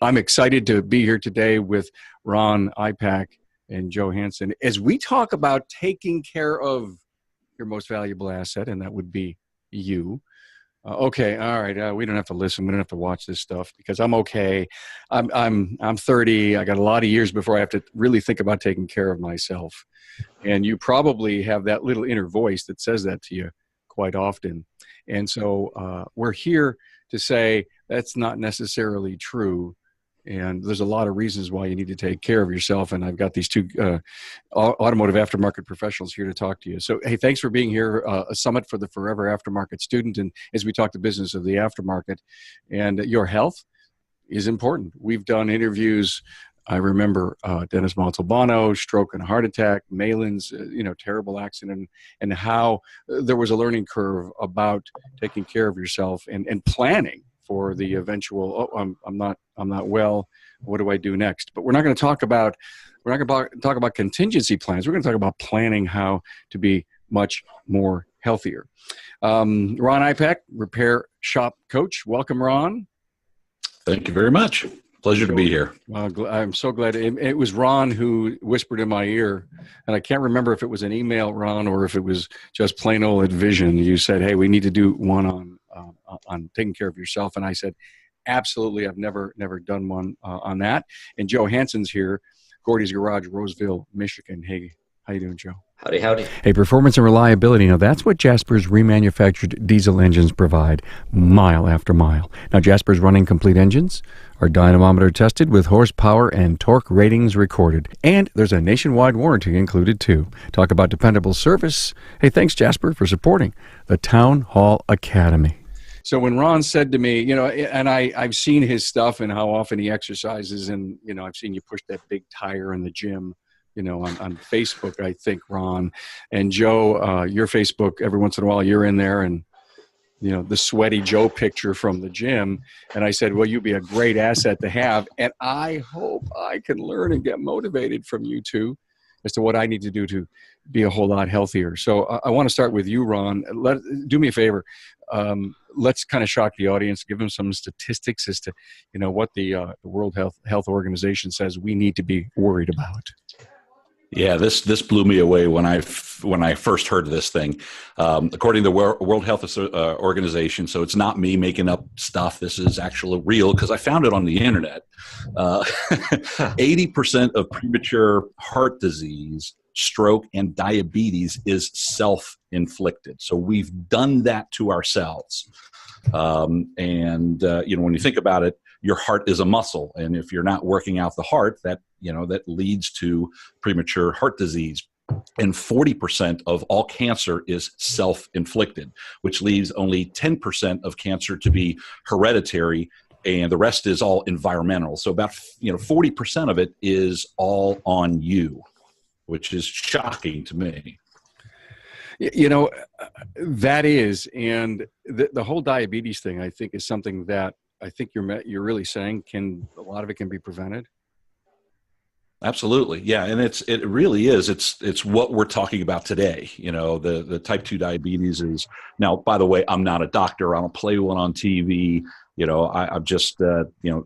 I'm excited to be here today with Ron Ipak and Joe Hansen as we talk about taking care of your most valuable asset, and that would be you. Okay, all right. We don't have to listen. We don't have to watch this stuff because I'm okay. I'm 30. I got a lot of years before I have to really think about taking care of myself. And you probably have that little inner voice that says that to you quite often. And so we're here to say that's not necessarily true. And there's a lot of reasons why you need to take care of yourself. And I've got these two automotive aftermarket professionals here to talk to you. So, hey, thanks for being here. A summit for the Forever Aftermarket student. And as we talk the business of the aftermarket, and your health is important. We've done interviews. I remember Dennis Montalbano, stroke and heart attack, Malin's, terrible accident, and how there was a learning curve about taking care of yourself and planning for the eventual. Oh, I'm not well. What do I do next? But we're not going to talk about contingency plans. We're going to talk about planning how to be much more healthier. Ron Ipak, repair shop coach. Welcome, Ron. Thank you very much. Pleasure to be here. I'm so glad. It was Ron who whispered in my ear, and I can't remember if it was an email, Ron, or if it was just plain old Vision. You said, "Hey, we need to do one on taking care of yourself," and I said, "Absolutely. I've never done one on that." And Joe Hansen's here, Gordy's Garage, Roseville, Michigan. Hey, how you doing, Joe? Howdy. Hey, performance and reliability. Now, that's what Jasper's remanufactured diesel engines provide, mile after mile. Now, Jasper's running complete engines are dynamometer tested with horsepower and torque ratings recorded. And there's a nationwide warranty included, too. Talk about dependable service. Hey, thanks, Jasper, for supporting the Town Hall Academy. So when Ron said to me, and I've seen his stuff and how often he exercises, and, I've seen you push that big tire in the gym, on Facebook, I think, Ron. And Joe, your Facebook, every once in a while you're in there and, the sweaty Joe picture from the gym. And I said, well, you'd be a great asset to have. And I hope I can learn and get motivated from you two as to what I need to do to be a whole lot healthier. So I want to start with you, Ron. Do me a favor. Let's kind of shock the audience, give them some statistics as to, what the World Health Organization says we need to be worried about. Yeah, this blew me away when I first heard this thing. According to the World Health Organization, so it's not me making up stuff. This is actually real because I found it on the internet. 80% of premature heart disease, stroke, and diabetes is self-inflicted. So we've done that to ourselves. When you think about it, your heart is a muscle, and if you're not working out the heart, that leads to premature heart disease. And 40% of all cancer is self-inflicted, which leaves only 10% of cancer to be hereditary, and the rest is all environmental. So about 40% of it is all on you, which is shocking to me. That is, and the whole diabetes thing, I think, is something that I think you're really saying a lot of it can be prevented. Absolutely. Yeah. And it really is. It's what we're talking about today. The type 2 diabetes is now, by the way, I'm not a doctor. I don't play one on TV. I'm just,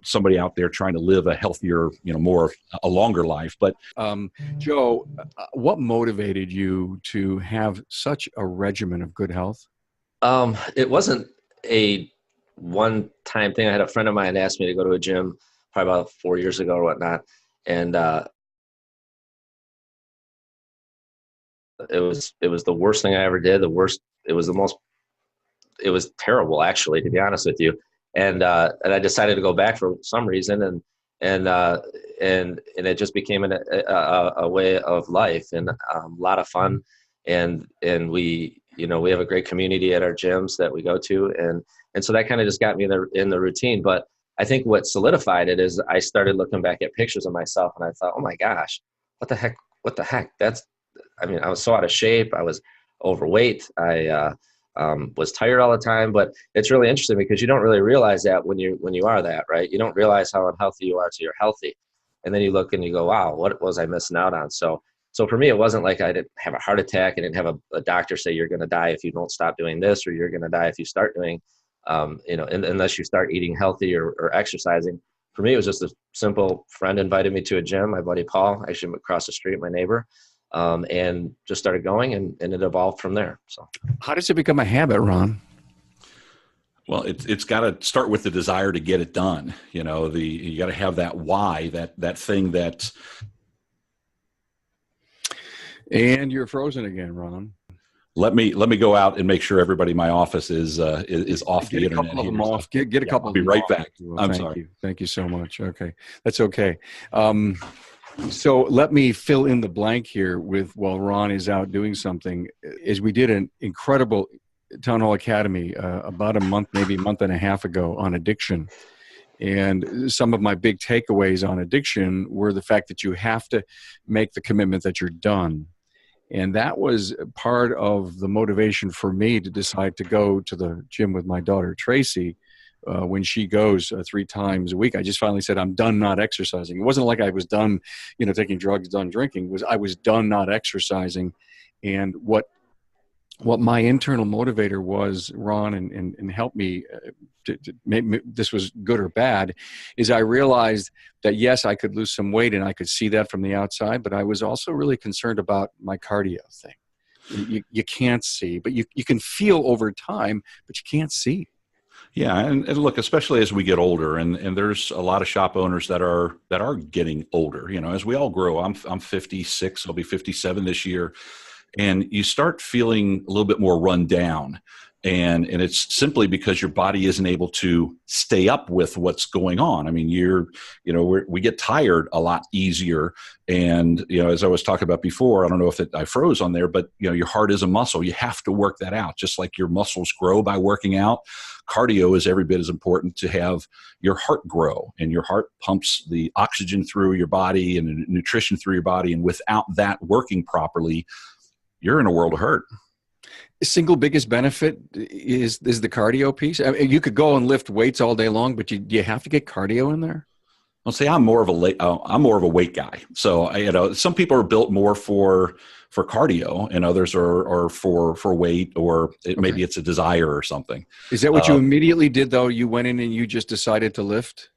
somebody out there trying to live a healthier, a longer life. But Joe, what motivated you to have such a regimen of good health? It wasn't a one-time thing. I had a friend of mine ask me to go to a gym probably about 4 years ago or whatnot. And it was the worst thing I ever did. It was terrible, actually, to be honest with you. And I decided to go back for some reason, and it just became a way of life and a lot of fun. And we have a great community at our gyms that we go to, and so that kind of just got me in the routine. But I think what solidified it is I started looking back at pictures of myself, and I thought, oh my gosh, what the heck? I was so out of shape. I was overweight. I was tired all the time. But it's really interesting because you don't really realize that when you are that, right? You don't realize how unhealthy you are till you're healthy. And then you look and you go, wow, what was I missing out on? So for me, it wasn't like I didn't have a heart attack. I didn't have a doctor say you're going to die if you don't stop doing this, or you're going to die if you start doing, unless you start eating healthy or exercising. for me, it was just a simple friend invited me to a gym. My buddy Paul, actually across the street, my neighbor, and just started going, and it evolved from there. So, how does it become a habit, Ron? Well, it's got to start with the desire to get it done. You know, you got to have that why, that thing that. And you're frozen again, Ron. Let me go out and make sure everybody in my office is off the internet. Get a couple of them off. Get a couple. I'll be right back. I'm Thank sorry. you. Thank you so much. Okay, that's okay. So let me fill in the blank here while Ron is out doing something. As we did an incredible Town Hall Academy about a month and a half ago on addiction. And some of my big takeaways on addiction were the fact that you have to make the commitment that you're done. And that was part of the motivation for me to decide to go to the gym with my daughter, Tracy, when she goes 3 times a week. I just finally said, I'm done not exercising. It wasn't like I was done, taking drugs, done drinking. I was done not exercising. And what my internal motivator was, Ron, and helped me to maybe this was good or bad, is I realized that, yes, I could lose some weight and I could see that from the outside, but I was also really concerned about my cardio thing. You can't see, but you can feel over time, but you can't see. Yeah, and look, especially as we get older, and there's a lot of shop owners that are getting older. As we all grow. I'm 56. I'll be 57 this year. And you start feeling a little bit more run down. And it's simply because your body isn't able to stay up with what's going on. I mean, we get tired a lot easier. And, as I was talking about before, I don't know if I froze on there, but, your heart is a muscle. You have to work that out. Just like your muscles grow by working out, cardio is every bit as important to have your heart grow. And your heart pumps the oxygen through your body and nutrition through your body. And without that working properly, you're in a world of hurt. The single biggest benefit is the cardio piece. I mean, you could go and lift weights all day long, but you have to get cardio in there. Well, see, I'm more of a weight guy. So some people are built more for cardio, and others are for weight, or maybe it's a desire or something. Is that what you immediately did though? You went in and you just decided to lift?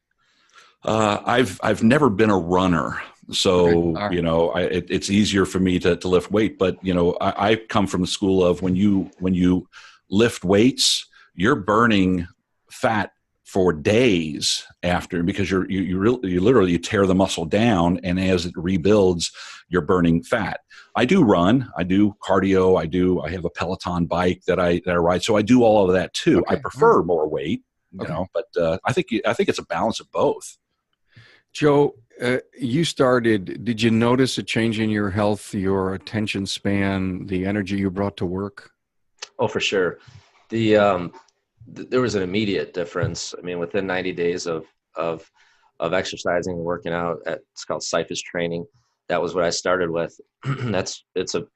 I've never been a runner. So, okay. Right. It's easier for me to lift weight, but I come from the school of when you lift weights, you're burning fat for days after, because you literally tear the muscle down, and as it rebuilds, you're burning fat. I do run, I do cardio, I have a Peloton bike that I ride. So I do all of that too. Okay. I prefer more weight, but I think it's a balance of both. Joe, did you notice a change in your health, your attention span, the energy you brought to work? Oh, for sure. There was an immediate difference. I mean, within 90 days of exercising and working out it's called Cyphus training. That was what I started with. It's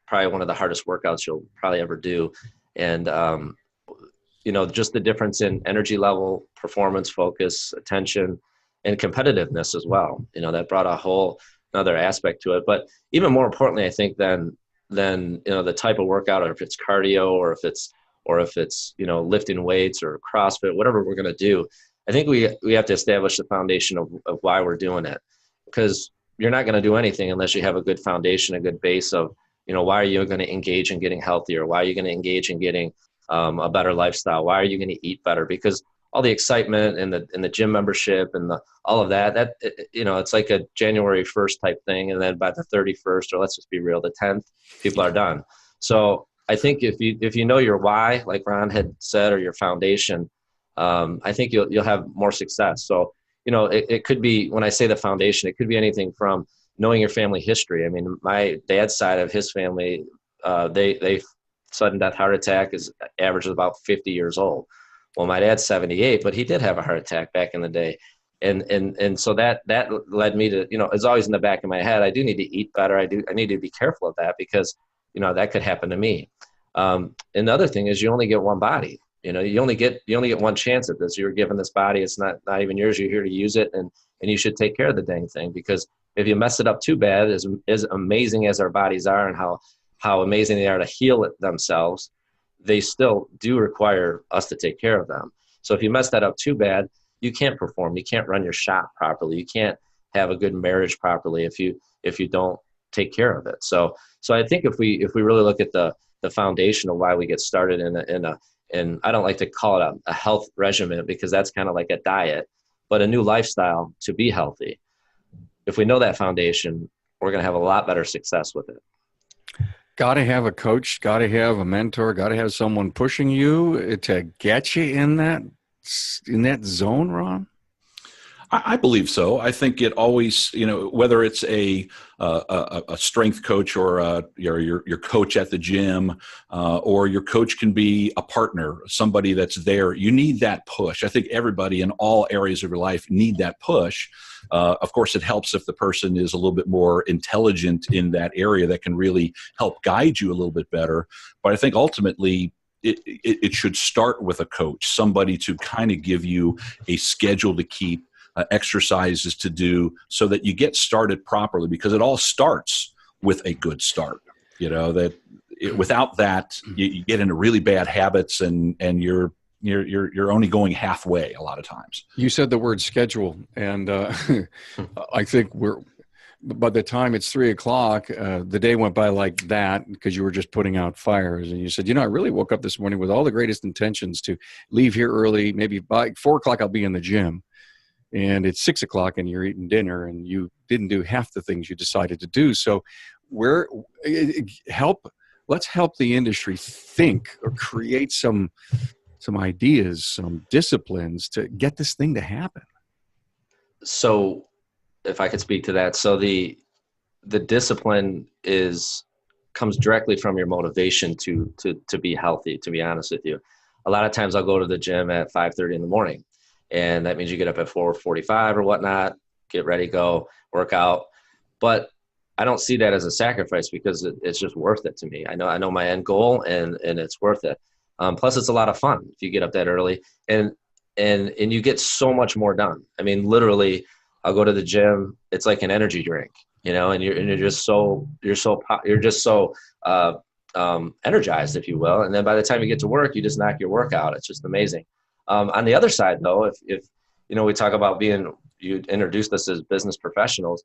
probably one of the hardest workouts you'll probably ever do. And, just the difference in energy level, performance, focus, attention, and competitiveness as well. That brought a whole another aspect to it. But even more importantly, I think than the type of workout, or if it's cardio, or if it's lifting weights or CrossFit, whatever we're going to do, I think we have to establish the foundation of why we're doing it. Because you're not going to do anything unless you have a good foundation, a good base of, why are you going to engage in getting healthier? Why are you going to engage in getting a better lifestyle? Why are you going to eat better? Because all the excitement and the gym membership and all of that, it's like a January 1st type thing. And then by the 31st, or let's just be real, the 10th, people are done. So I think if you know your why, like Ron had said, or your foundation, I think you'll have more success. So, it could be, when I say the foundation, it could be anything from knowing your family history. I mean, my dad's side of his family, they sudden death heart attack is average of about 50 years old. Well, my dad's 78, but he did have a heart attack back in the day. And so that led me to, it's always in the back of my head, I do need to eat better. I need to be careful of that, because, that could happen to me. And the other thing is, you only get one body. You only get one chance at this. You're given this body. It's not even yours. You're here to use it, and you should take care of the dang thing, because if you mess it up too bad, as amazing as our bodies are and how amazing they are to heal it themselves, they still do require us to take care of them. So if you mess that up too bad, you can't perform. You can't run your shop properly. You can't have a good marriage properly if you don't take care of it. So I think if we really look at the foundation of why we get started and I don't like to call it a health regimen, because that's kind of like a diet, but a new lifestyle to be healthy. If we know that foundation, we're going to have a lot better success with it. Got to have a coach, got to have a mentor, got to have someone pushing you to get you in that zone, Ron? I believe so. I think it always, whether it's a strength coach or your coach at the gym, or your coach can be a partner, somebody that's there. You need that push. I think everybody in all areas of your life need that push. Of course, it helps if the person is a little bit more intelligent in that area that can really help guide you a little bit better. But I think ultimately, it should start with a coach, somebody to kind of give you a schedule to keep, exercises to do, so that you get started properly, because it all starts with a good start. Without that, you get into really bad habits, and you're only going halfway a lot of times. You said the word schedule, and I think by the time it's 3:00, the day went by like that, because you were just putting out fires. And you said, I really woke up this morning with all the greatest intentions to leave here early. Maybe by 4:00 I'll be in the gym. And it's 6:00 and you're eating dinner, and you didn't do half the things you decided to do. So let's help the industry think or create some ideas, some disciplines to get this thing to happen. So if I could speak to that. So the discipline comes directly from your motivation to be healthy, to be honest with you. A lot of times I'll go to the gym at 5:30 in the morning. And that means you get up at 4:45 or whatnot, get ready, go, work out. But I don't see that as a sacrifice, because it's just worth it to me. I know my end goal, and it's worth it. Plus, it's a lot of fun if you get up that early, and you get so much more done. I mean, literally, I'll go to the gym. It's like an energy drink, and you're just so energized, if you will. And then by the time you get to work, you just knock your work out. It's just amazing. On the other side, though, if we talk about you introduced us as business professionals.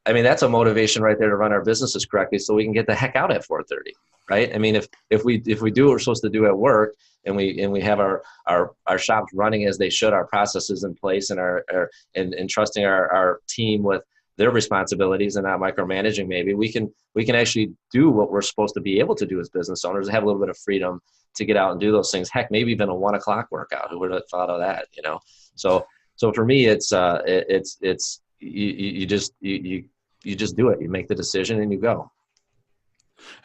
I mean, that's a motivation right there to run our businesses correctly, so we can get the heck out at 4:30, right? I mean, if we do what we're supposed to do at work, and we have our shops running as they should, our processes in place, and and trusting our team with their responsibilities and not micromanaging, maybe we can actually do what we're supposed to be able to do as business owners, have a little bit of freedom to get out and do those things. Heck, maybe even a 1:00 workout. Who would have thought of that? So for me, it's you just do it. You make the decision and you go.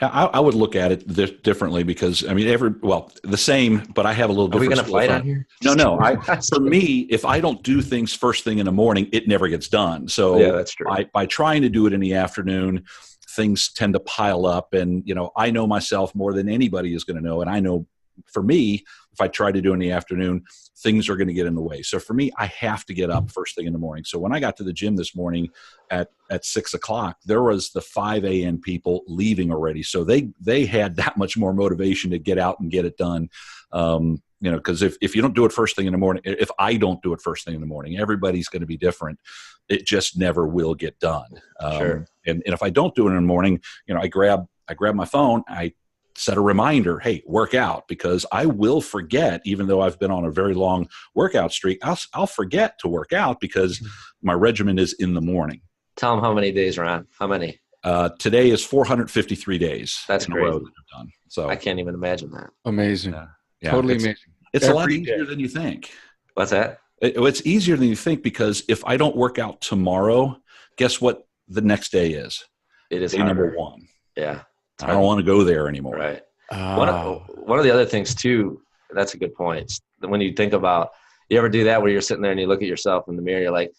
I would look at it differently, because I mean, the same, but I have a little different. Are we going to fight on here? No. For me, if I don't do things first thing in the morning, it never gets done. So yeah, that's true. By trying to do it in the afternoon, things tend to pile up, and I know myself more than anybody is going to know, and I know for me, if I try to do it in the afternoon, things are going to get in the way. So for me, I have to get up first thing in the morning. So when I got to the gym this morning at 6:00, there was the 5 a.m. people leaving already. So they had that much more motivation to get out and get it done. Because if you don't do it first thing in the morning, if I don't do it first thing in the morning, everybody's going to be different. It just never will get done. Sure. And if I don't do it in the morning, I grab my phone, I set a reminder, hey, work out, because I will forget, even though I've been on a very long workout streak, I'll forget to work out because my regimen is in the morning. Tell them how many days, Ron. How many? Today is 453 days. That's crazy. That I've done. So I can't even imagine that. Amazing. Yeah, totally amazing. It's a lot easier than you think. What's that? It's easier than you think, because if I don't work out tomorrow, guess what the next day is? It is day harder. number 1. Yeah. I don't want to go there anymore. Right. Oh. One of the other things too, that's a good point. When you think about, you ever do that where you're sitting there and you look at yourself in the mirror, you're like,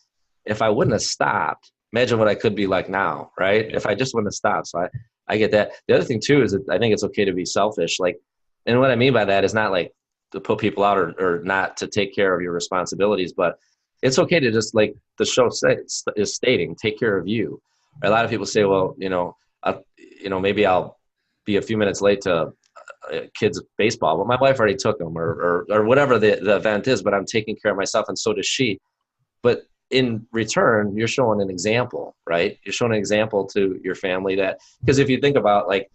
if I wouldn't have stopped, imagine what I could be like now, right? Yeah. If I just wouldn't have stopped. So I get that. The other thing too is that I think it's okay to be selfish. And what I mean by that is not like to put people out or not to take care of your responsibilities, but it's okay to just, like the show is stating, take care of you. A lot of people say, well, maybe I'll be a few minutes late to kids baseball, but my wife already took them, or whatever the event is, but I'm taking care of myself, and so does she. But in return, you're showing an example, right? You're showing an example to your family that, because if you think about, like,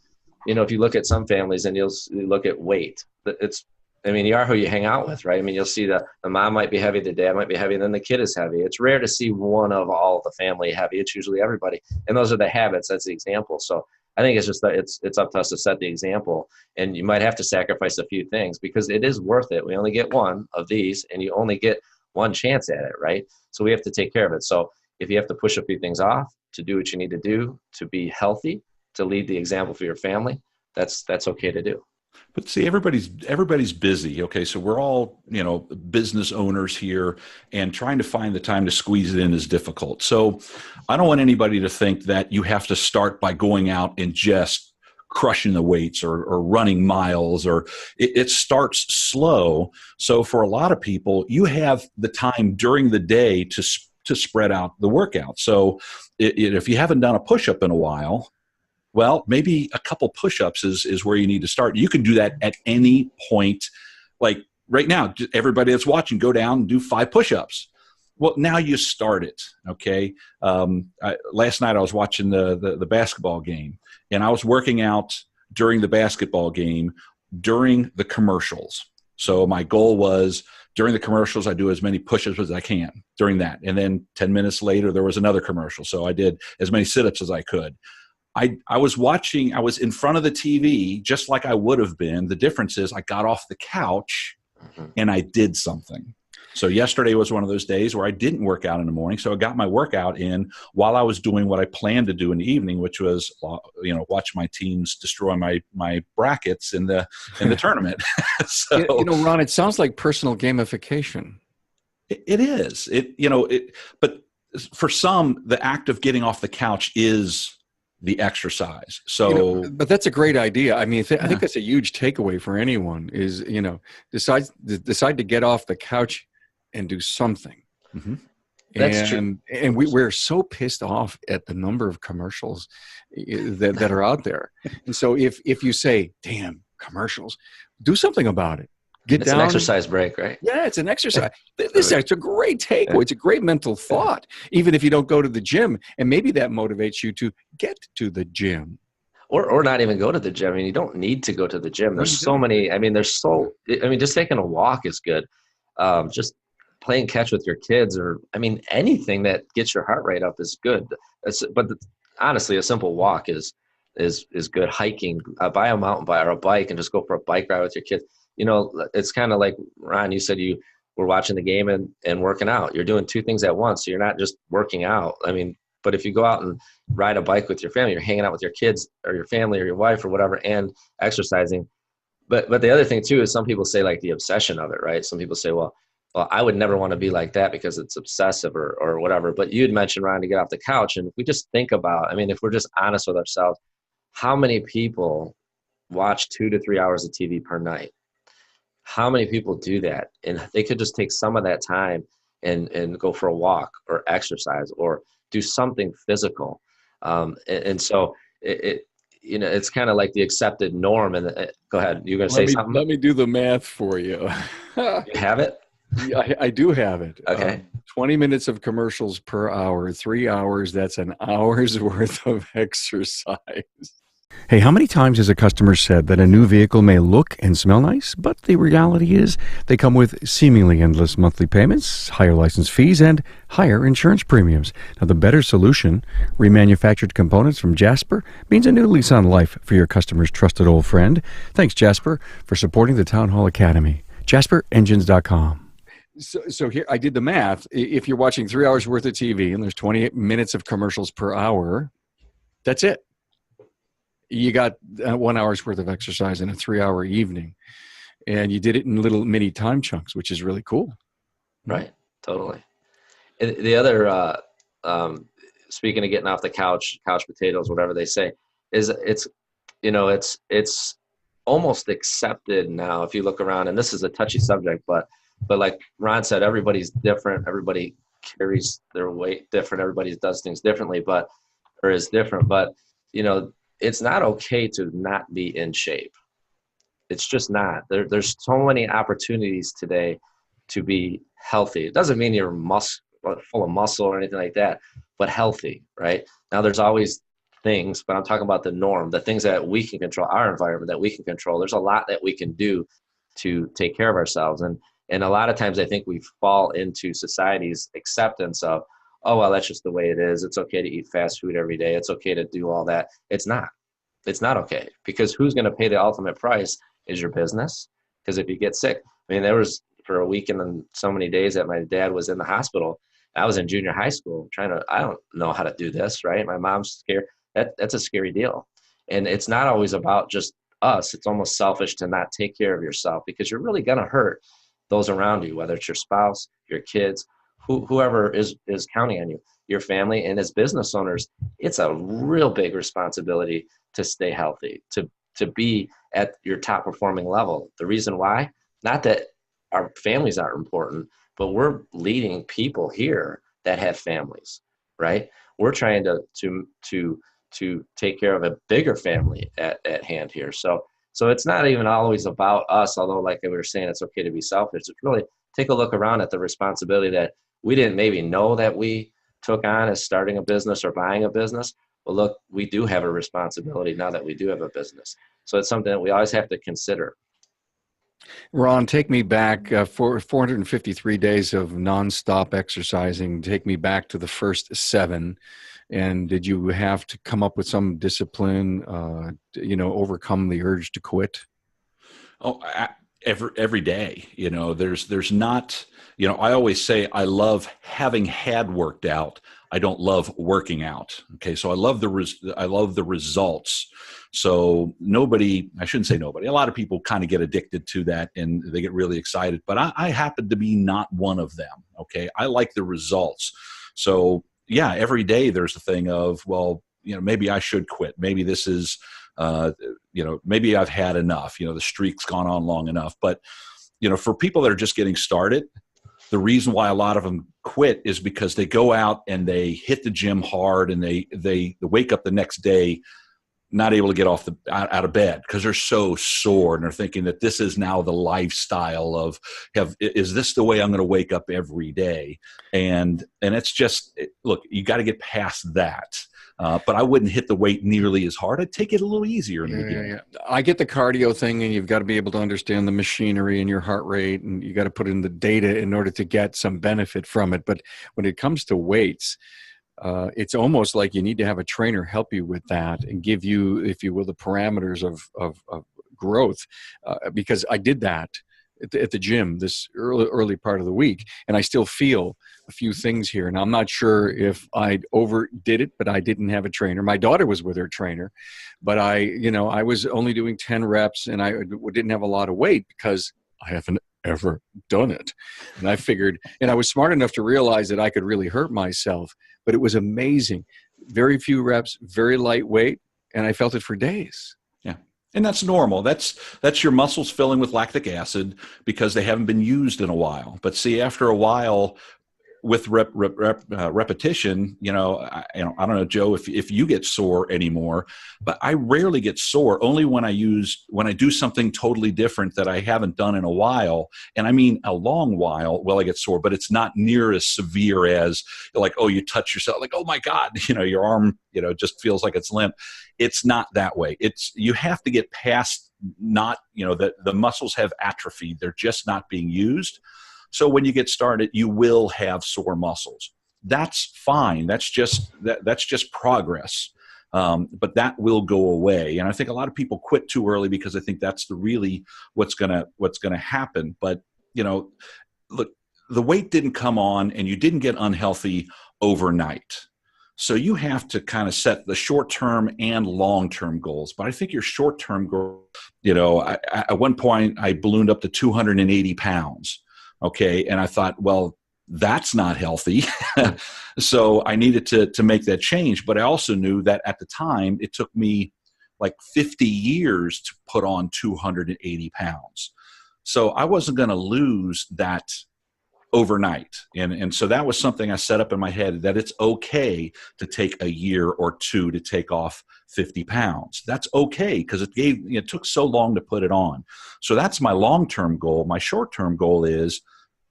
if you look at some families and you look at weight, you are who you hang out with, right? I mean, you'll see the mom might be heavy, the dad might be heavy, and then the kid is heavy. It's rare to see one of all the family heavy. It's usually everybody. And those are the habits. That's the example. So I think it's just that it's up to us to set the example, and you might have to sacrifice a few things because it is worth it. We only get one of these, and you only get one chance at it, right? So we have to take care of it. So if you have to push a few things off to do what you need to do to be healthy, to lead the example for your family, that's okay to do. But see, everybody's busy. Okay, so we're all, business owners here, and trying to find the time to squeeze it in is difficult. So I don't want anybody to think that you have to start by going out and just crushing the weights or running miles, or it starts slow. So for a lot of people, you have the time during the day to spread out the workout. So if you haven't done a push-up in a while, well, maybe a couple push-ups is where you need to start. You can do that at any point. Like right now, everybody that's watching, go down and do 5 push-ups. Well, now you start it, okay? Last night I was watching the basketball game, and I was working out during the basketball game during the commercials. So my goal was during the commercials, I do as many push-ups as I can during that. And then 10 minutes later, there was another commercial. So I did as many sit-ups as I could. I was in front of the TV just like I would have been. The difference is I got off the couch and I did something. So yesterday was one of those days where I didn't work out in the morning. So I got my workout in while I was doing what I planned to do in the evening, which was, watch my teams destroy my brackets in the tournament. So, Ron, it sounds like personal gamification. It is. But for some, the act of getting off the couch is the exercise. So, but that's a great idea. I mean, I think that's a huge takeaway for anyone is, decide to get off the couch and do something. Mm-hmm. That's true. And we're so pissed off at the number of commercials that are out there. And so if you say, damn, commercials, do something about it. It's an exercise break, right? Yeah, it's an exercise. This is a great takeaway. It's a great mental thought, even if you don't go to the gym. And maybe that motivates you to get to the gym. Or not even go to the gym. I mean, you don't need to go to the gym. There's so many. I mean, just taking a walk is good. Just playing catch with your kids, or anything that gets your heart rate up is good. Honestly, a simple walk is good. Hiking, buy a mountain bike or a bike and just go for a bike ride with your kids. It's kind of like, Ron, you said you were watching the game and working out. You're doing 2 things at once. So you're not just working out. But if you go out and ride a bike with your family, you're hanging out with your kids or your family or your wife or whatever, and exercising. But the other thing too is some people say like the obsession of it, right? Some people say, well, I would never want to be like that because it's obsessive or whatever. But you'd mentioned, Ron, to get off the couch. And if we just think about, if we're just honest with ourselves, how many people watch 2 to 3 hours of TV per night? How many people do that? And they could just take some of that time and go for a walk or exercise or do something physical. And so it's kind of like the accepted norm. And go ahead. You're going to say something? Let me do the math for you. You have it? Yeah, I do have it. Okay. 20 minutes of commercials per hour, 3 hours. That's an hour's worth of exercise. Hey, how many times has a customer said that a new vehicle may look and smell nice, but the reality is they come with seemingly endless monthly payments, higher license fees, and higher insurance premiums? Now, the better solution, remanufactured components from Jasper, means a new lease on life for your customer's trusted old friend. Thanks, Jasper, for supporting the Town Hall Academy. JasperEngines.com. So here, I did the math. If you're watching 3 hours worth of TV and there's 28 minutes of commercials per hour, that's it. You got 1 hour's worth of exercise in a 3-hour evening, and you did it in little mini time chunks, which is really cool. Right. Totally. And the other, speaking of getting off the couch potatoes, whatever they say, is it's almost accepted now. If you look around, and this is a touchy subject, but like Ron said, everybody's different. Everybody carries their weight different. Everybody does things differently, is different. But, it's not okay to not be in shape. It's just not. There's so many opportunities today to be healthy. It doesn't mean you're full of muscle or anything like that, but healthy, right? Now there's always things, but I'm talking about the norm, the things that we can control, our environment that we can control. There's a lot that we can do to take care of ourselves. And a lot of times I think we fall into society's acceptance of, oh, well, that's just the way it is. It's okay to eat fast food every day. It's okay to do all that. It's not. It's not okay, because who's going to pay the ultimate price is your business. Because if you get sick, I mean, there was for a week and then so many days that my dad was in the hospital. I was in junior high school I don't know how to do this, right? My mom's scared. That's a scary deal. And it's not always about just us. It's almost selfish to not take care of yourself, because you're really going to hurt those around you, whether it's your spouse, your kids, whoever is counting on you, your family. And as business owners, it's a real big responsibility to stay healthy, to be at your top performing level. The reason why, not that our families aren't important, but we're leading people here that have families, right? We're trying to take care of a bigger family at hand here. So it's not even always about us, although like we were saying, it's okay to be selfish. It's really take a look around at the responsibility that we didn't maybe know that we took on as starting a business or buying a business. But look, we do have a responsibility now that we do have a business. So it's something that we always have to consider. Ron, take me back for 453 days of nonstop exercising. Take me back to the first 7. And did you have to come up with some discipline, overcome the urge to quit? Oh, every day, there's not, I always say I love having had worked out. I don't love working out. Okay. So I love the results. So I shouldn't say nobody, a lot of people kind of get addicted to that and they get really excited, but I happen to be not one of them. Okay. I like the results. So yeah, every day there's a thing of, well, maybe I should quit. Maybe this is, maybe I've had enough, the streak's gone on long enough. But, for people that are just getting started, the reason why a lot of them quit is because they go out and they hit the gym hard and they wake up the next day not able to get out of bed because they're so sore, and they're thinking that this is now the lifestyle of is this the way I'm going to wake up every day? And it's just, look, you got to get past that. But I wouldn't hit the weight nearly as hard. I'd take it a little easier in the beginning. Yeah. I get the cardio thing, and you've got to be able to understand the machinery and your heart rate, and you got to put in the data in order to get some benefit from it. But when it comes to weights, it's almost like you need to have a trainer help you with that and give you, if you will, the parameters of growth. Because I did that at the gym this early part of the week, and I still feel a few things here. And I'm not sure if I overdid it, but I didn't have a trainer. My daughter was with her trainer, but I was only doing 10 reps, and I didn't have a lot of weight because I haven't ever done it. And I figured, and I was smart enough to realize that I could really hurt myself, but it was amazing. Very few reps, very lightweight, and I felt it for days. Yeah. And that's normal. That's your muscles filling with lactic acid because they haven't been used in a while. But see, after a while, with repetition, I don't know, Joe, if you get sore anymore, but I rarely get sore. Only when I do something totally different that I haven't done in a while, and I mean a long while. Well, I get sore, but it's not near as severe as like, oh, you touch yourself, like, oh my God, your arm, just feels like it's limp. It's not that way. You have to get past the muscles have atrophied. They're just not being used. So when you get started, you will have sore muscles. That's fine. That's just progress. But that will go away. And I think a lot of people quit too early because I think that's really what's gonna happen. But look, the weight didn't come on, and you didn't get unhealthy overnight. So you have to kind of set the short-term and long-term goals. But I think your short-term goal, at one point I ballooned up to 280 pounds. Okay. And I thought, well, that's not healthy. So I needed to make that change. But I also knew that at the time, it took me like 50 years to put on 280 pounds. So I wasn't going to lose that overnight. And so that was something I set up in my head, that it's okay to take a year or two to take off 50 pounds. That's okay, because it took so long to put it on. So that's my long-term goal. My short-term goal is,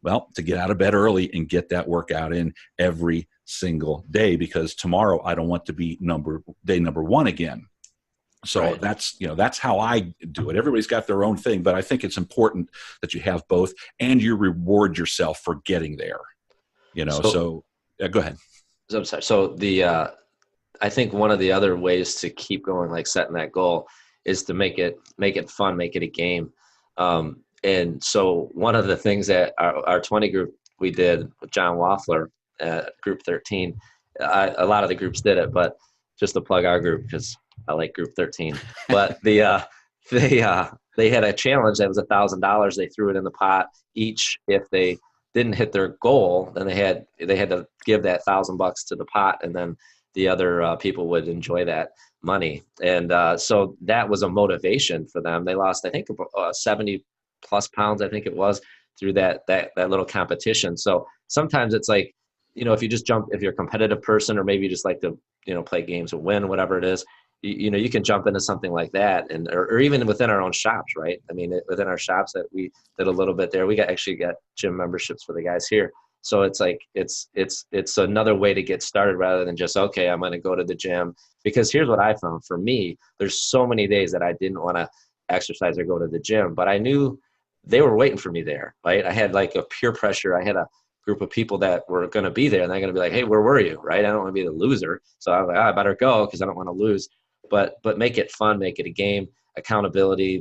well, to get out of bed early and get that workout in every single day, because tomorrow I don't want to be day number one again. So Right. that's how I do it. Everybody's got their own thing, but I think it's important that you have both, and you reward yourself for getting there. So go ahead. I'm sorry. So I think one of the other ways to keep going, like setting that goal, is to make it fun, make it a game. And so one of the things that our 20 group we did with John Waffler at Group 13, a lot of the groups did it, but just to plug our group, because I like Group 13. But they had a challenge that was $1,000. They threw it in the pot each. If they didn't hit their goal, then they had to give that $1,000 to the pot, and then the other people would enjoy that money. And so that was a motivation for them. They lost, I think, 70 plus pounds, I think it was, through that little competition. So sometimes it's like, if you just if you're a competitive person, or maybe you just like to, play games and win, whatever it is, you can jump into something like that, or even within our own shops, right? I mean, within our shops that we did a little bit there, we actually got gym memberships for the guys here. So it's like, it's another way to get started, rather than just, okay, I'm going to go to the gym. Because here's what I found for me, there's so many days that I didn't want to exercise or go to the gym, but I knew they were waiting for me there, right? I had like a peer pressure. I had a group of people that were going to be there, and they're going to be like, hey, where were you? Right? I don't want to be the loser. So I was like, I better go, because I don't want to lose. But make it fun, make it a game. Accountability,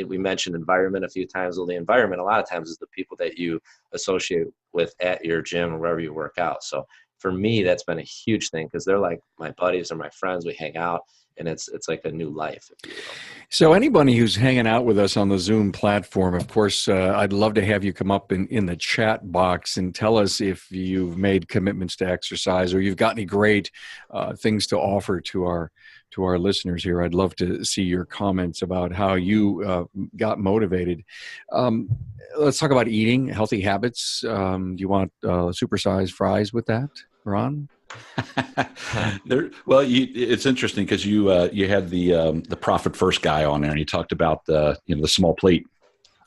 we mentioned environment a few times. Well, the environment a lot of times is the people that you associate with at your gym or wherever you work out. So for me, that's been a huge thing, because they're like my buddies or my friends. We hang out, and it's like a new life, if you will. So anybody who's hanging out with us on the Zoom platform, of course, I'd love to have you come up in the chat box and tell us if you've made commitments to exercise, or you've got any great things to offer to our listeners here. I'd love to see your comments about how you got motivated. Let's talk about eating, healthy habits. Do you want supersized fries with that, Ron? It's interesting, because you had the Profit First guy on there, and he talked about the small plate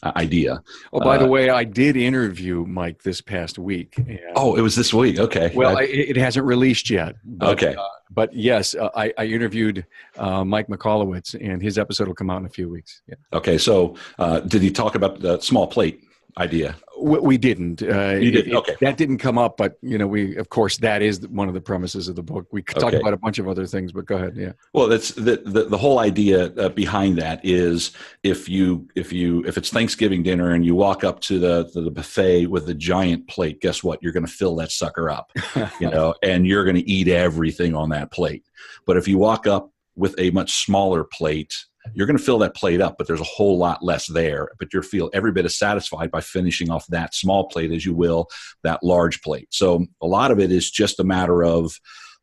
idea. Oh, by the way, I did interview Mike this past week. And, it was this week. Okay. Well, it hasn't released yet. But, okay. But yes, I interviewed Mike McCallowitz, and his episode will come out in a few weeks. Yeah. Okay. So did he talk about the small plate idea? We didn't. You didn't? Okay. That didn't come up, but of course, that is one of the premises of the book. We could talk about a bunch of other things, but go ahead. Yeah. Well, that's the whole idea behind that is, if it's Thanksgiving dinner and you walk up to the buffet with a giant plate, guess what? You're going to fill that sucker up, and you're going to eat everything on that plate. But if you walk up with a much smaller plate, you're going to fill that plate up, but there's a whole lot less there. But you'll feel every bit as satisfied by finishing off that small plate as you will that large plate. So a lot of it is just a matter of,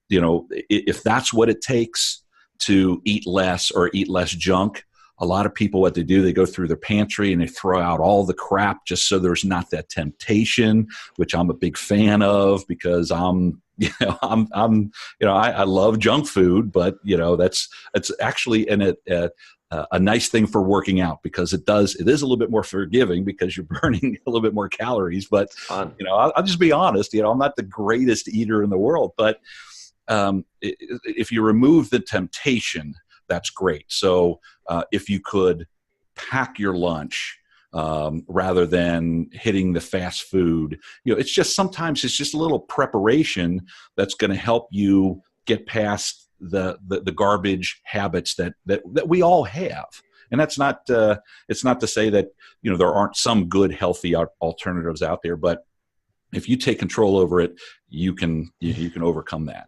if that's what it takes to eat less or eat less junk. A lot of people, what they do, they go through their pantry and they throw out all the crap just so there's not that temptation, which I'm a big fan of, because I love junk food, but it's actually a nice thing for working out, because it is a little bit more forgiving, because you're burning a little bit more calories. But I'll just be honest, I'm not the greatest eater in the world, but if you remove the temptation, that's great. So if you could pack your lunch rather than hitting the fast food, sometimes it's just a little preparation that's going to help you get past the garbage habits that we all have. And that's not it's not to say that there aren't some good healthy alternatives out there, but if you take control over it, you can overcome that.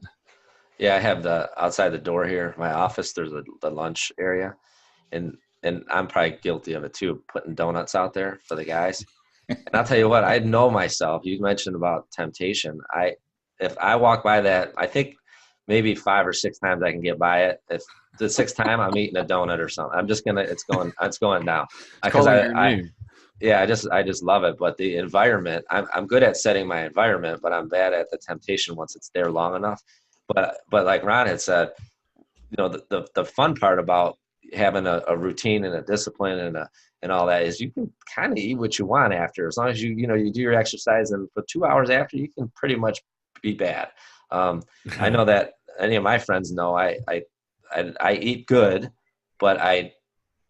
Yeah, I have outside the door here, my office, there's the lunch area, and I'm probably guilty of it too, putting donuts out there for the guys. And I'll tell you what, I know myself. You mentioned about temptation. If I walk by that, I think maybe 5 or 6 times I can get by it. If the 6th time, I'm eating a donut or something. I'm just it's going down. Because yeah, I just love it. But the environment, I'm good at setting my environment, but I'm bad at the temptation once it's there long enough. But like Ron had said, the fun part about having a routine and a discipline and all that is you can kind of eat what you want after, as long as you do your exercise, and for 2 hours after you can pretty much be bad. I know that any of my friends know I eat good, but I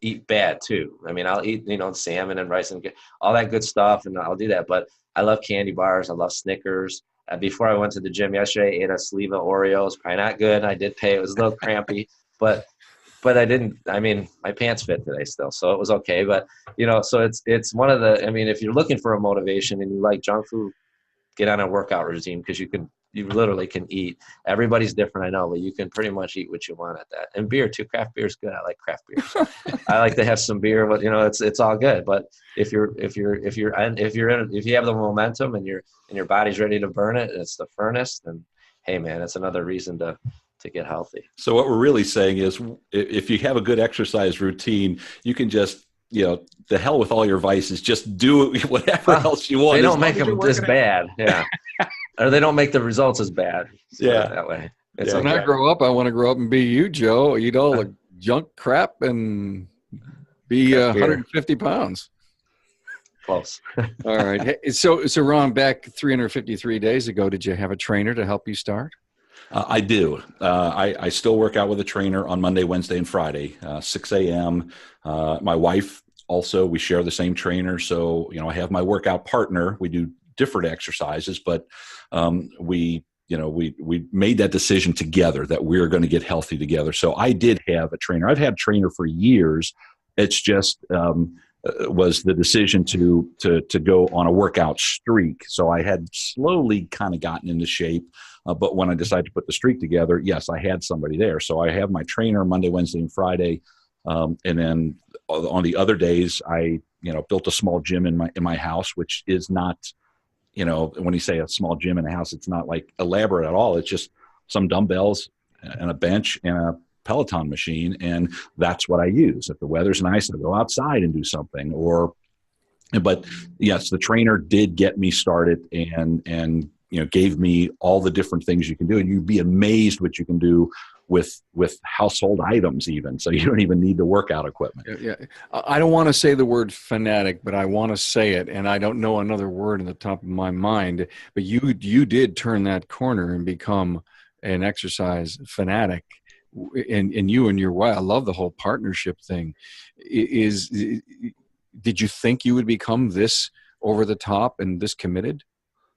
eat bad too. I mean, I'll eat, salmon and rice and all that good stuff, and I'll do that. But I love candy bars. I love Snickers. Before I went to the gym yesterday, I ate a sleeve of Oreos. Probably not good. I did pay. It was a little crampy, but I didn't. I mean, my pants fit today still, so it was okay. But so it's one of the. I mean, if you're looking for a motivation and you like junk food, get on a workout regime, because you literally can eat. Everybody's different, I know, but you can pretty much eat what you want at that. And beer too. Craft beer is good. I like craft beer. So I like to have some beer, but it's all good. But if you have the momentum and your body's ready to burn it, and it's the furnace, then hey man, it's another reason to get healthy. So what we're really saying is, if you have a good exercise routine, you can just, the hell with all your vices, just do whatever else you want. They don't make them this bad. Yeah. Or they don't make the results as bad. Yeah. That way. When I grow up, I want to grow up and be you, Joe. Eat all the junk crap and be 150 pounds. Close. All right. Hey, so Ron, back 353 days ago, did you have a trainer to help you start? I do. I still work out with a trainer on Monday, Wednesday, and Friday, 6 a.m. My wife also, we share the same trainer. So, I have my workout partner. We do different exercises, but we made that decision together that we're going to get healthy together. So I did have a trainer. I've had a trainer for years. It's just was the decision to go on a workout streak. So I had slowly kind of gotten into shape. But when I decided to put the streak together, yes, I had somebody there. So I have my trainer Monday, Wednesday, and Friday. And then on the other days, I, built a small gym in my house, which is not, when you say a small gym in a house, it's not like elaborate at all. It's just some dumbbells and a bench and a Peloton machine. And that's what I use. If the weather's nice, I'll go outside and do something. But yes, the trainer did get me started and gave me all the different things you can do. And you'd be amazed what you can do with household items even. So you don't even need the workout equipment. Yeah. I don't want to say the word fanatic, but I want to say it. And I don't know another word in the top of my mind, but you did turn that corner and become an exercise fanatic. And you and your wife, I love the whole partnership thing. Did you think you would become this over the top and this committed?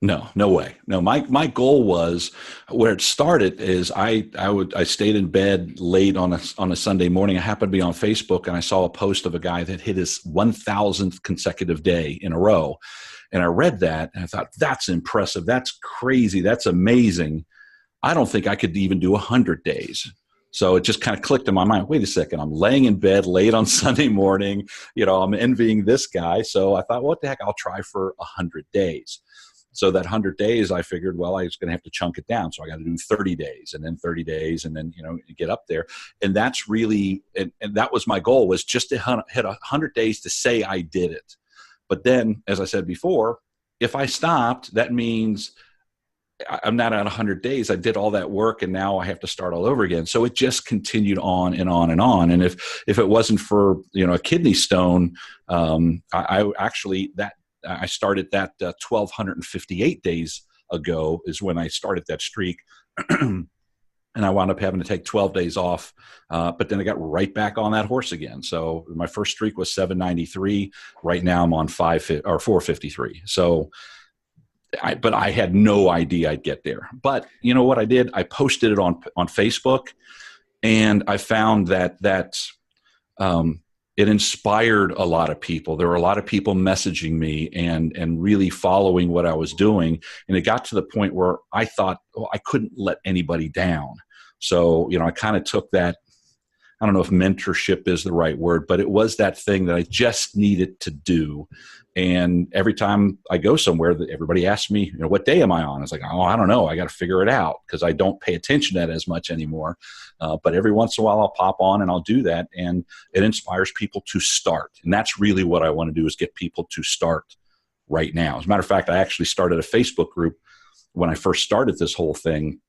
No way. No, my goal was, where it started is I stayed in bed late on a Sunday morning. I happened to be on Facebook and I saw a post of a guy that hit his 1,000th consecutive day in a row. And I read that and I thought, that's impressive. That's crazy. That's amazing. I don't think I could even do 100 days. So it just kind of clicked in my mind. Wait a second. I'm laying in bed late on Sunday morning. I'm envying this guy. So I thought, what the heck? I'll try for 100 days. So that 100 days, I figured, well, I was going to have to chunk it down. So I got to do 30 days and then 30 days and then, get up there. And that's really, and that was my goal, was just to hit 100 days to say I did it. But then, as I said before, if I stopped, that means I'm not at 100 days. I did all that work and now I have to start all over again. So it just continued on and on and on. And if it wasn't for, a kidney stone, I started that 1,258 days ago is when I started that streak. And I wound up having to take 12 days off. But then I got right back on that horse again. So my first streak was 793. Right now I'm on 453. So but I had no idea I'd get there. But you know what I did? I posted it on Facebook, and I found that it inspired a lot of people. There were a lot of people messaging me and really following what I was doing. And it got to the point where I thought, I couldn't let anybody down. So, I kind of took that I don't know if mentorship is the right word, but it was that thing that I just needed to do. And every time I go somewhere, that everybody asks me, what day am I on? It's like, oh, I don't know. I got to figure it out, because I don't pay attention to that as much anymore. But every once in a while I'll pop on and I'll do that. And it inspires people to start. And that's really what I want to do, is get people to start right now. As a matter of fact, I actually started a Facebook group when I first started this whole thing,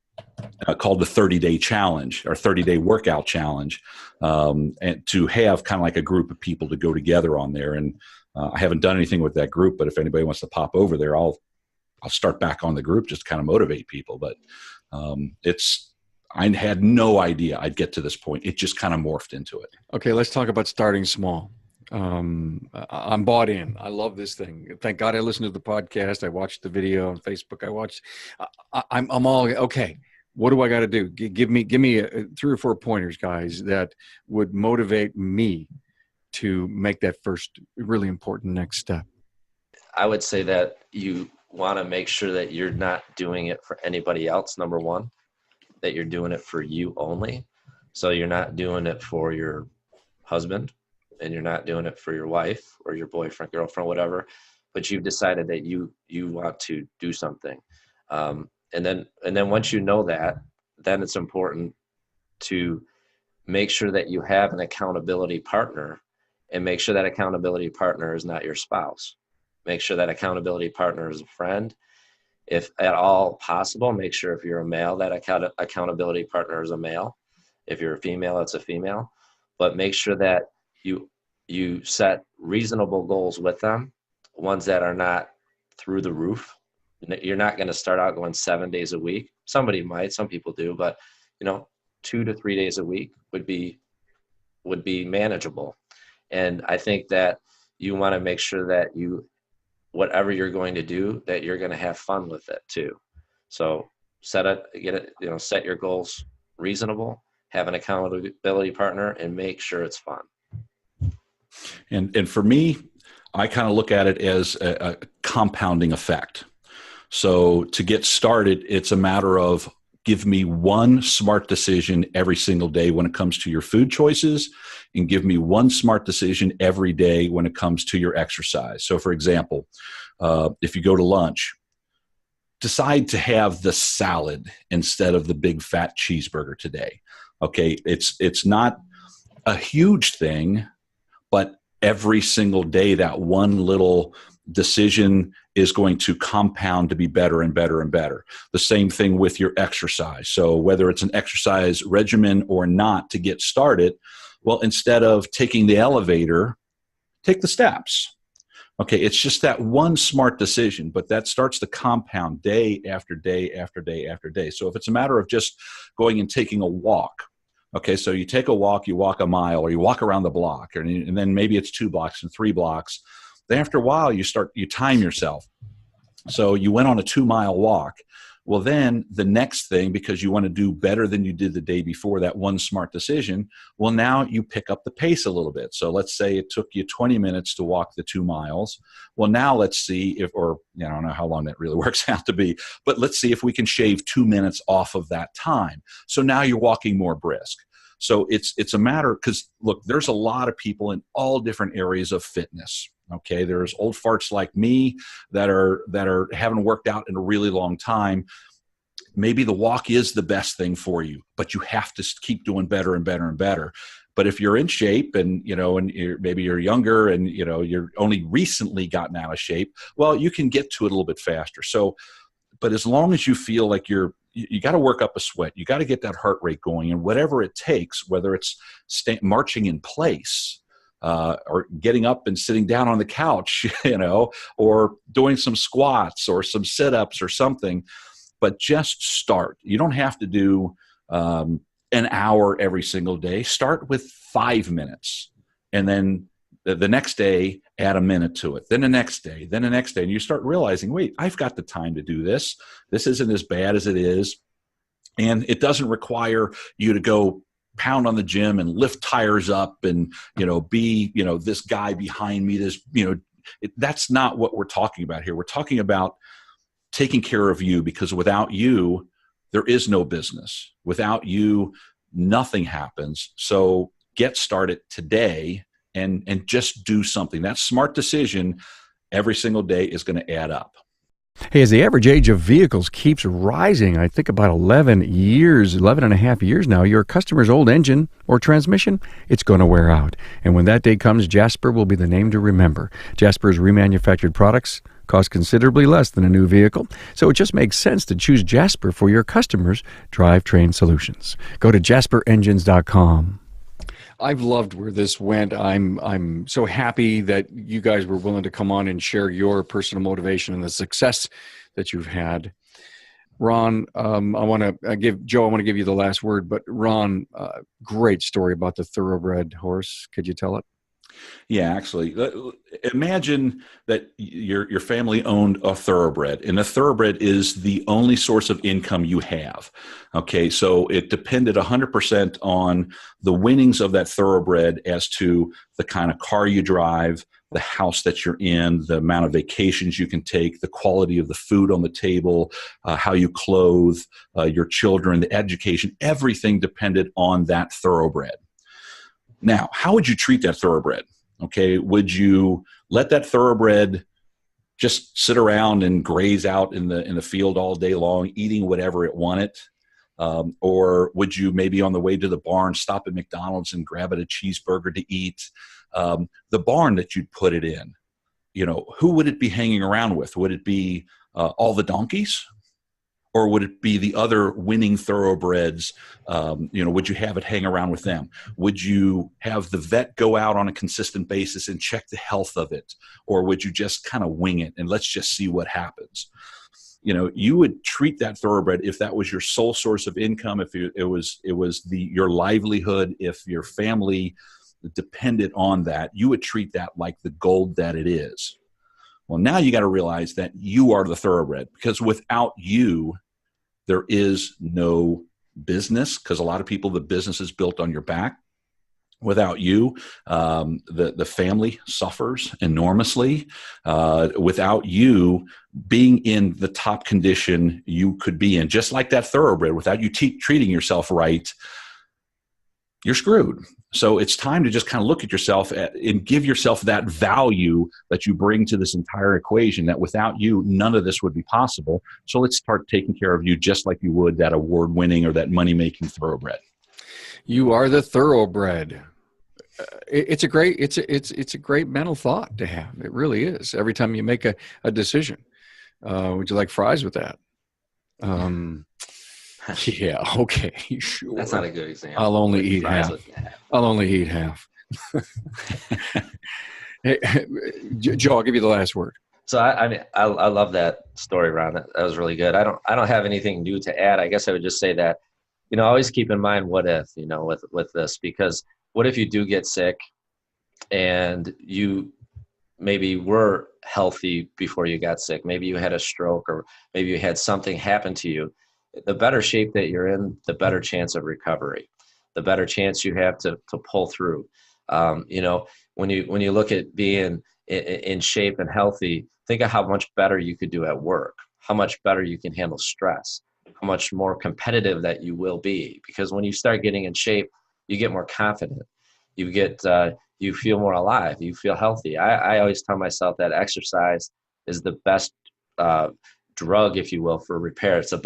called the 30-day challenge, or 30-day workout challenge, and to have kind of like a group of people to go together on there. And I haven't done anything with that group, but if anybody wants to pop over there, I'll start back on the group just to kind of motivate people. But I had no idea I'd get to this point. It just kind of morphed into it. Okay, let's talk about starting small. I'm bought in. I love this thing. Thank God I listened to the podcast. I watched the video on Facebook. I'm all okay. What do I got to do? Give me 3 or 4 pointers, guys, that would motivate me to make that first really important next step. I would say that you want to make sure that you're not doing it for anybody else, number one, that you're doing it for you only. So you're not doing it for your husband, and you're not doing it for your wife or your boyfriend, girlfriend, whatever, but you've decided that you want to do something. And then once you know that, then it's important to make sure that you have an accountability partner, and make sure that accountability partner is not your spouse. Make sure that accountability partner is a friend. If at all possible, make sure if you're a male, that accountability partner is a male. If you're a female, it's a female. But make sure that you set reasonable goals with them, ones that are not through the roof. You're not going to start out going 7 days a week. Somebody might, some people do, but 2 to 3 days a week would be manageable. And I think that you want to make sure that whatever you're going to do, that you're going to have fun with it too. So set your goals reasonable, have an accountability partner, and make sure it's fun. And for me, I kind of look at it as a compounding effect. So to get started, it's a matter of give me one smart decision every single day when it comes to your food choices, and give me one smart decision every day when it comes to your exercise. So for example, if you go to lunch, decide to have the salad instead of the big fat cheeseburger today. Okay, it's not a huge thing, but every single day, that one little decision is going to compound to be better and better and better. The same thing with your exercise. So whether it's an exercise regimen or not, to get started, well, instead of taking the elevator, take the steps. Okay, it's just that one smart decision, but that starts to compound day after day after day after day. So if it's a matter of just going and taking a walk, okay, so you take a walk, you walk a mile, or you walk around the block, and then maybe it's 2 blocks and 3 blocks. Then after a while, you time yourself. So you went on a 2-mile walk. Well, then the next thing, because you want to do better than you did the day before, that one smart decision, well, now you pick up the pace a little bit. So let's say it took you 20 minutes to walk the 2 miles. Well, now let's see I don't know how long that really works out to be, but let's see if we can shave 2 minutes off of that time. So now you're walking more brisk. So it's a matter, because look, there's a lot of people in all different areas of fitness. Okay, there's old farts like me that haven't worked out in a really long time. Maybe the walk is the best thing for you, but you have to keep doing better and better and better. But if you're in shape and maybe you're younger and you're only recently gotten out of shape, well, you can get to it a little bit faster. So, but as long as you feel like you got to work up a sweat, you got to get that heart rate going, and whatever it takes, whether it's marching in place, or getting up and sitting down on the couch, or doing some squats or some sit-ups or something, but just start. You don't have to do an hour every single day. Start with 5 minutes, and then the next day, add a minute to it. Then the next day, and you start realizing, wait, I've got the time to do this. This isn't as bad as it is. And it doesn't require you to go pound on the gym and lift tires up and, be, this guy behind me, that's not what we're talking about here. We're talking about taking care of you, because without you, there is no business. Without you, nothing happens. So get started today and just do something. That smart decision every single day is going to add up. Hey, as the average age of vehicles keeps rising, I think about 11 and a half years now, your customer's old engine or transmission, it's going to wear out. And when that day comes, Jasper will be the name to remember. Jasper's remanufactured products cost considerably less than a new vehicle, so it just makes sense to choose Jasper for your customers' drivetrain solutions. Go to jasperengines.com. I've loved where this went. I'm so happy that you guys were willing to come on and share your personal motivation and the success that you've had. Ron, I want to give you the last word, but Ron, great story about the thoroughbred horse. Could you tell it? Yeah, actually, imagine that your family owned a thoroughbred, and a thoroughbred is the only source of income you have. Okay, so it depended 100% on the winnings of that thoroughbred as to the kind of car you drive, the house that you're in, the amount of vacations you can take, the quality of the food on the table, how you clothe your children, the education, everything depended on that thoroughbred. Now, how would you treat that thoroughbred? Okay, would you let that thoroughbred just sit around and graze out in the field all day long, eating whatever it wanted? Or would you maybe on the way to the barn stop at McDonald's and grab it a cheeseburger to eat? The barn that you'd put it in, who would it be hanging around with? Would it be all the donkeys? Or would it be the other winning thoroughbreds? Would you have it hang around with them? Would you have the vet go out on a consistent basis and check the health of it? Or would you just kind of wing it and let's just see what happens? You would treat that thoroughbred, if that was your sole source of income, if it was your livelihood, if your family depended on that, you would treat that like the gold that it is. Well, now you got to realize that you are the thoroughbred, because without you, there is no business, because a lot of people, the business is built on your back. Without you, the family suffers enormously. Without you being in the top condition you could be in, just like that thoroughbred, without you treating yourself right, you're screwed. So it's time to just kind of look at yourself and give yourself that value that you bring to this entire equation, that without you, none of this would be possible. So let's start taking care of you just like you would that award-winning or that money-making thoroughbred. You are the thoroughbred. It's a great mental thought to have. It really is. Every time you make a decision, would you like fries with that? Yeah. Okay. Sure. That's not a good example. I'll only eat half. I'll only eat half. Hey, Joe, I'll give you the last word. So I love that story, Ron. That was really good. I don't have anything new to add. I guess I would just say that, always keep in mind what if, with this, because what if you do get sick and you maybe were healthy before you got sick? Maybe you had a stroke, or maybe you had something happen to you. The better shape that you're in, the better chance of recovery, the better chance you have to pull through. When you look at being in shape and healthy, think of how much better you could do at work, how much better you can handle stress, how much more competitive that you will be. Because when you start getting in shape, you get more confident. You feel more alive. You feel healthy. I always tell myself that exercise is the best drug, if you will, for repair. It's the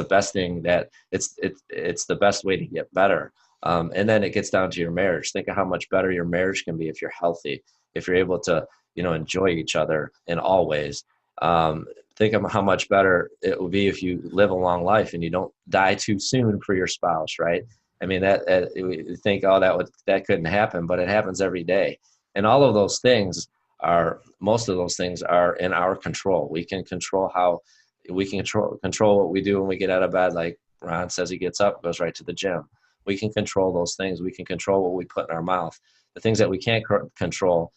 best thing that it's the best way to get better. And then it gets down to your marriage. Think of how much better your marriage can be if you're healthy, if you're able to, enjoy each other in all ways. Think of how much better it will be if you live a long life and you don't die too soon for your spouse, right? I mean, you think, that couldn't happen, but it happens every day. And all of those things most of those things are in our control. We can control control what we do when we get out of bed. Like Ron says, he gets up, goes right to the gym. We can control those things. We can control what we put in our mouth. The things that we can't control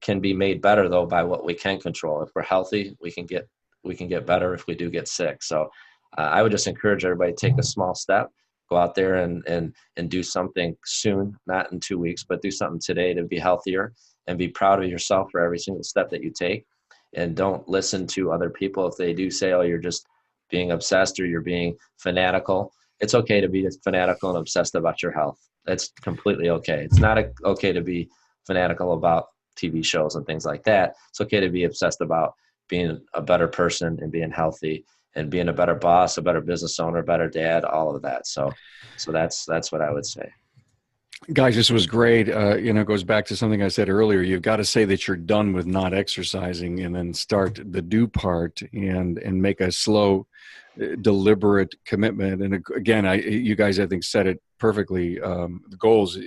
can be made better, though, by what we can control. If we're healthy, we can get better if we do get sick. So I would just encourage everybody to take a small step, go out there and do something soon, not in 2 weeks, but do something today to be healthier, and be proud of yourself for every single step that you take. And don't listen to other people if they do say, oh, you're just being obsessed or you're being fanatical. It's okay to be fanatical and obsessed about your health. That's completely okay. It's not okay to be fanatical about TV shows and things like that. It's okay to be obsessed about being a better person and being healthy and being a better boss, a better business owner, a better dad, all of that. So that's what I would say. Guys, this was great. It goes back to something I said earlier. You've got to say that you're done with not exercising and then start the do part and make a slow, deliberate commitment. And again, you guys, I think, said it perfectly. The goals,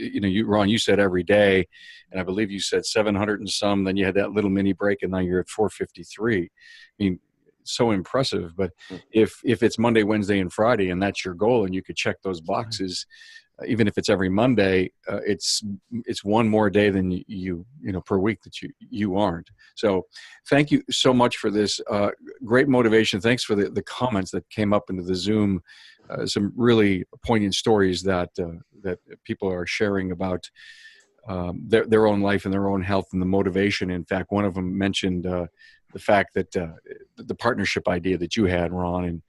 Ron, you said every day, and I believe you said 700 and some, then you had that little mini break and now you're at 453. I mean, so impressive. But if it's Monday, Wednesday, and Friday, and that's your goal, and you could check those boxes, even if it's every Monday, it's one more day than you per week that you aren't. So thank you so much for this great motivation. Thanks for the comments that came up into the Zoom. Some really poignant stories that people are sharing about their own life and their own health and the motivation. In fact, one of them mentioned the fact that the partnership idea that you had, Ron, and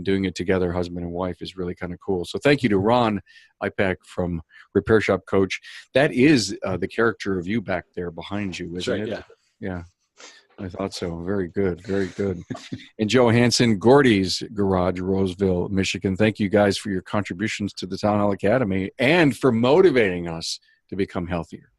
doing it together, husband and wife, is really kind of cool. So thank you to Ron Ipak from Repair Shop Coach. That is the character of you back there behind you, isn't it? Yeah. Yeah, I thought so. Very good. Very good. And Joe Hansen, Gordy's Garage, Roseville, Michigan. Thank you guys for your contributions to the Town Hall Academy and for motivating us to become healthier.